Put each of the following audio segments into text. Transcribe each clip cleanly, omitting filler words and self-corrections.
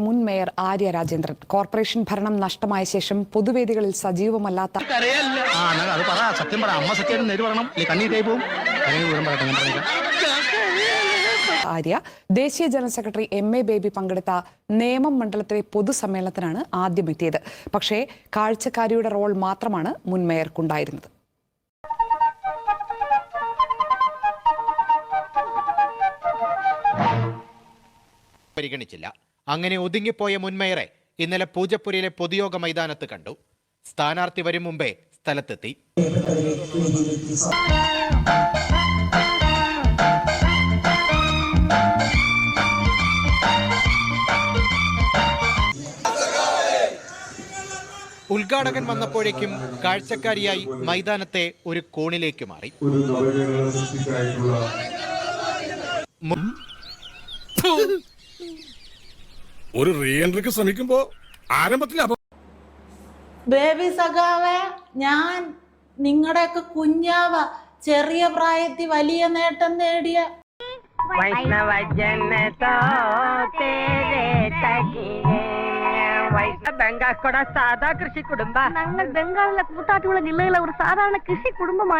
മുൻ mayor Arya Rajendran corporation ഭരണം നഷ്ടമായ ശേഷം പൊതുവേദികളിൽ സജീവമല്ലാത്ത ആര്യ ദേശീയ ജനറൽ സെക്രട്ടറി MA ബേബി പങ്കെടുത്ത നേമം മണ്ഡലത്തിലെ പൊതുസമ്മേളനത്തിനാണ് ആദ്യം എത്തിയത്. പക്ഷേ കാഴ്ചക്കാരിയുടെ റോൾ മാത്രമാണ് മുൻ മേയർക്കുണ്ടായിരുന്നത്. പരിഗണിച്ചില്ല. അങ്ങനെ ഒതുങ്ങിപ്പോയ മുൻമേയറെ ഇന്നലെ പൂജപ്പുരയിലെ പൊതുയോഗ മൈതാനത്ത് കണ്ടു. സ്ഥാനാർത്ഥി വരും മുമ്പേ സ്ഥലത്തെത്തി. ഉദ്ഘാടകൻ വന്നപ്പോഴേക്കും കാഴ്ചക്കാരിയായി മൈതാനത്തെ ഒരു കോണിലേക്ക് മാറി. ഒരു റീഎൻട്രിക്ക് ശ്രമിക്കുമ്പോ ആരംഭത്തിൽ ബേബി സഖാവേ, ഞാൻ നിങ്ങളുടെയൊക്കെ കുഞ്ഞാവ, ചെറിയ പ്രായത്തിൽ വലിയ നേട്ടം നേടിയ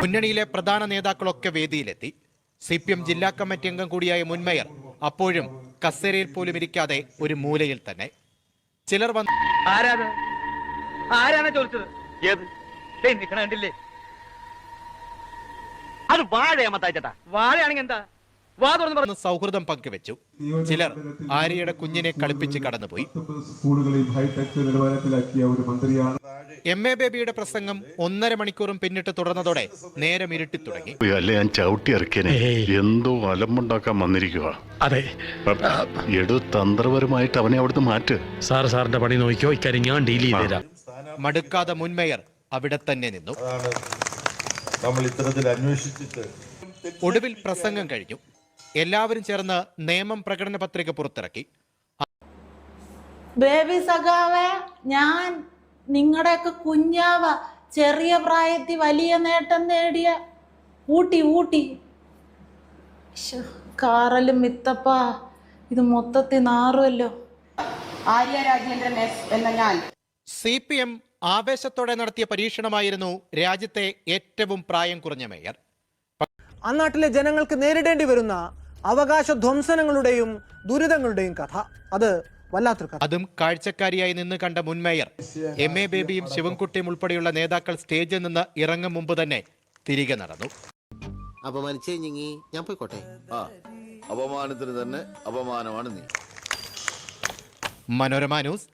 മുന്നണിയിലെ പ്രധാന നേതാക്കളൊക്കെ വേദിയിലെത്തി. CPM ജില്ലാ കമ്മിറ്റി അംഗം കൂടിയായ മുൻമേയർ അപ്പോഴും കസേരയിൽ പോലും ഇരിക്കാതെ ഒരു മൂലയിൽ തന്നെ. ചിലർ വന്ന് ആരാണ് ചോദിച്ചത്? കണ്ടില്ലേ, അത് വാഴയാമത്തായിട്ടാ. വാഴയാണെങ്കിൽ എന്താ, വാ തുറന്ന് പറഞ്ഞു സൗഹൃദം പങ്കുവെച്ചു. ചിലർ ആര്യയുടെ കുഞ്ഞിനെ കളിപ്പിച്ച് കടന്നുപോയി. MA ബേബിയുടെ പ്രസംഗം 1.5 മണിക്കൂറും പിന്നിട്ട് തുടർന്നതോടെ നേരം ഇരുട്ടി തുടങ്ങി. ഞാൻ ചവിട്ടി ഇറക്കിയനെ എന്തോ അലമ്പുണ്ടാക്കാൻ വന്നിരിക്കുക. അതെ, എടു തന്ത്രപരമായിട്ട് അവനെ അവിടുന്ന് മാറ്റ്. സാറിന്റെ പണി നോക്കിയോ, ഇക്കാര്യം ഞാൻ ഡീൽ ചെയ്തുതരാം. മടുക്കാതെ മുൻമേയർ അവിടെ തന്നെ നിന്നു. ഒടുവിൽ പ്രസംഗം കഴിഞ്ഞു. എല്ലാവരും ചേർന്ന് നിയമം പ്രകടന പത്രിക പുറത്തിറക്കി. ബേബി സഖാവേ, ഞാൻ നിങ്ങളുടെയൊക്കെ കുഞ്ഞാവ, ചെറിയ പ്രായത്തിൽ വലിയ നേട്ടം നേടിയ ഊട്ടി കാറലും മിത്തപ്പ, ഇത് മൊത്തത്തിൽ നാറുമല്ലോ. ആര്യ രാജേന്ദ്രൻ എന്ന ഞാൻ CPM ആവേശത്തോടെ നടത്തിയ പരീക്ഷണമായിരുന്നു രാജ്യത്തെ ഏറ്റവും പ്രായം കുറഞ്ഞ മേയർ. അന്നാട്ടിലെ ജനങ്ങൾക്ക് നേരിടേണ്ടി വരുന്ന അവകാശ ധ്വംസനങ്ങളുടെയും ദുരിതങ്ങളുടെയും കഥ, അത് വല്ലാത്തൊരു കഥ. അതും കാഴ്ചക്കാരിയായി നിന്ന് കണ്ട മുൻമേയർ MA ബേബിയും ശിവൻകുട്ടിയും ഉൾപ്പെടെയുള്ള നേതാക്കൾ സ്റ്റേജിൽ നിന്ന് ഇറങ്ങും മുമ്പ് തന്നെ തിരികെ നടന്നു. ഞാൻ പോയിക്കോട്ടെ. അപമാനത്തിന് തന്നെ അപമാനമാണ് നീ. മനോരമ ന്യൂസ്,